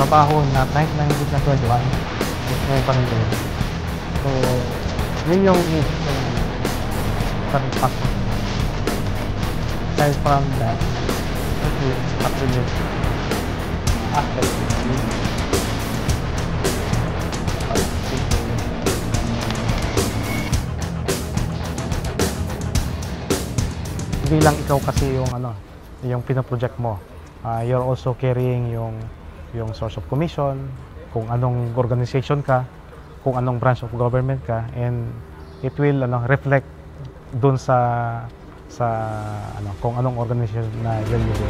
trabaho na kahit na hindi na 21, ngayon pa rin din. So, yun yung current factor. Aside from that, actually, hindi lang ikaw kasi yung yung pinoproject mo. You're also carrying yung source of commission, kung anong organization ka, kung anong branch of government ka, and it will reflect dun sa kung anong organization na yun yung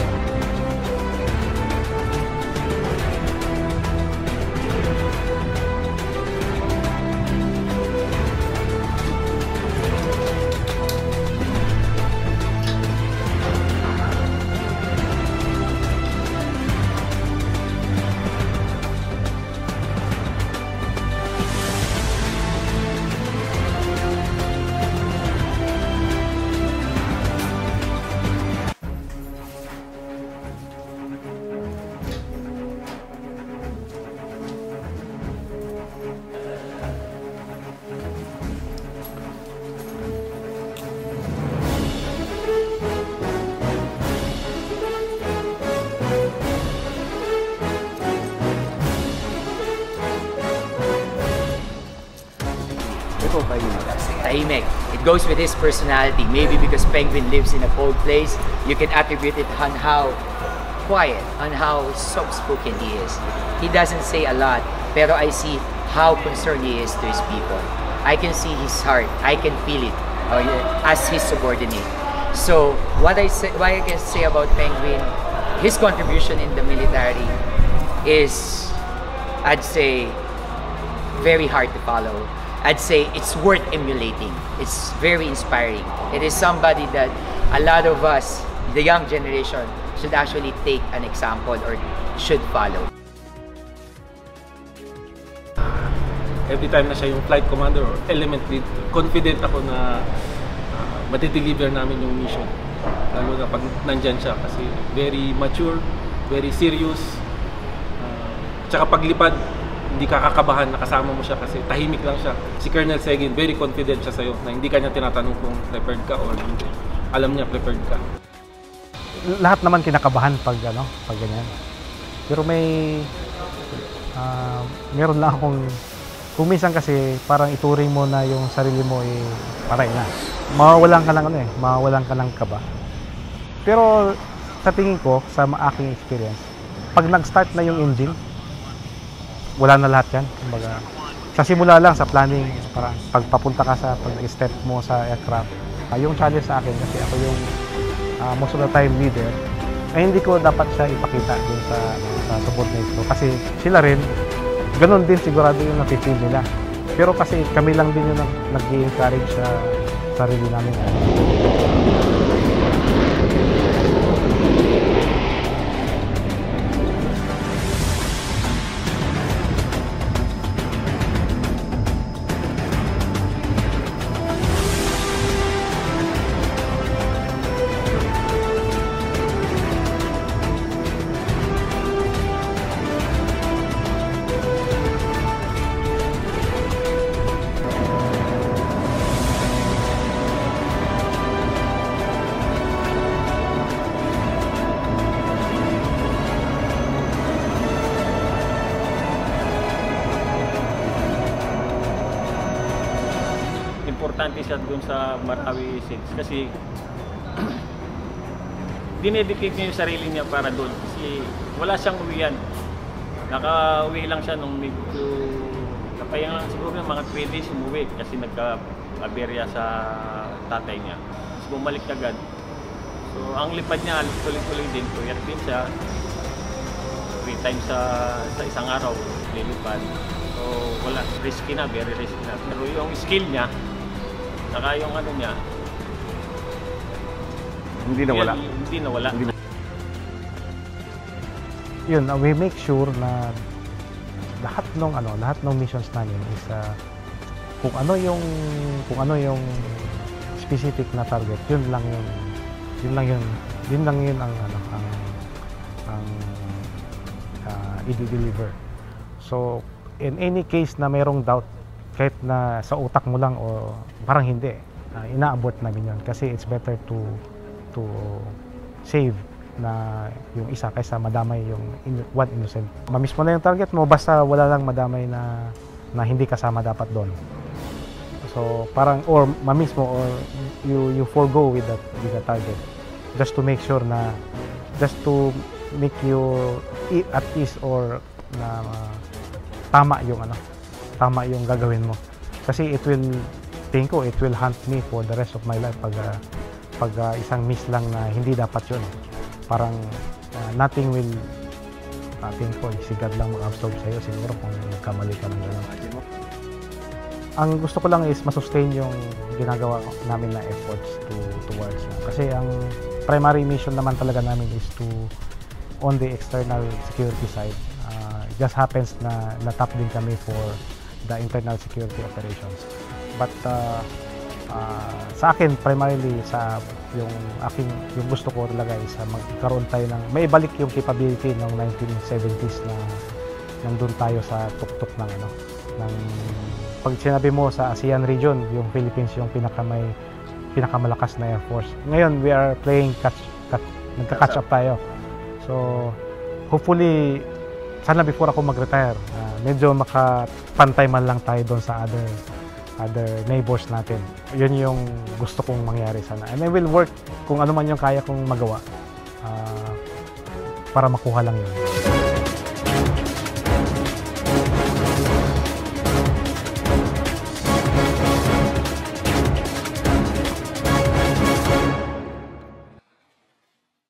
tahimik. It goes with his personality. Maybe because Penguin lives in a cold place, you can attribute it on how quiet, on how soft-spoken he is. He doesn't say a lot, pero I see how concerned he is to his people. I can see his heart. I can feel it as his subordinate. So what I can say about Penguin, his contribution in the military is, I'd say, very hard to follow. I'd say it's worth emulating. It's very inspiring. It is somebody that a lot of us, the young generation, should actually take an example or should follow. Every time na siya yung flight commander or element lead, confident ako na matideliver namin yung mission. Lalo na pag nandyan siya kasi very mature, very serious. Tsaka paglipad, hindi ka kakabahan na kasama mo siya kasi tahimik lang siya. Si Colonel Seguin, very confident siya sa'yo na hindi ka niya tinatanong kung prepared ka or hindi. Alam niya prepared ka. Lahat naman kinakabahan pag ganyan. Pero meron lang akong, kung minsan kasi parang ituring mo na yung sarili mo paray na. Mawawalan ka ng kaba. Pero sa tingin ko, sa aking experience, pag nag-start na yung engine, wala na lahat yan. Kumbaga, sa simula lang, sa planning, parang pagpapunta ka sa pag-step mo sa aircraft. Yung challenge sa akin, kasi ako yung most of the time leader, ay hindi ko dapat siya ipakita din sa subordinates ko. Kasi sila rin, ganun din sigurado yung napipil nila. Pero kasi kami lang din yung nag-i-encourage sa sarili namin. Importante siya dun sa Marawi 6 kasi dinedicate niya yung sarili niya para doon kasi wala siyang uwian. Naka-uwi lang siya nung medyo napayang lang siguro ng mga 3 days umuwi kasi nagka-aberya sa tatay niya. Tapos bumalik agad. So ang lipad niya tuloy-tuloy din. Puyat din siya. 3 times sa isang araw lilipad. So wala, risky na, very risky na. Pero yung skill niya, saka yung niya, Hindi nawala. Yun, we make sure na lahat ng missions namin is kung ano yung specific na target, yun lang yun ang i-deliver. So, in any case na mayroong doubt, kahit na sa utak mo lang o parang hindi, inaabot namin yun. Kasi it's better to save na yung isa kaysa madamay yung one innocent. Mamiss mo na yung target mo, basta wala lang madamay na hindi kasama dapat doon. So, parang, or mamiss mo, or you forego with the target. Just to make sure na, just to make you at ease or na tama yung gagawin mo. Kasi it will haunt me for the rest of my life pag isang miss lang na hindi dapat yun. Parang nothing will, si God lang mag-absorb sa'yo siguro kung nagkamali ka ng gano'n. Ang gusto ko lang is masustain yung ginagawa namin na efforts towards. Kasi ang primary mission naman talaga namin is on the external security side. Just happens na natap din kami for the internal security operations. But sa akin, primarily yung gusto ko talaga is magkaroon tayo ng, maibalik yung capability ng 1970s na nandun tayo sa tuktok ng pag sinabi mo sa ASEAN region, yung Philippines yung pinakamalakas na Air Force. Ngayon, we are playing nagka-catch up tayo. So, hopefully, sana before ako mag-retire, medyo makapantay man lang tayo doon sa other neighbors natin. Yun yung gusto kong mangyari sana. And I will work kung ano man yung kaya kong magawa para makuha lang yun.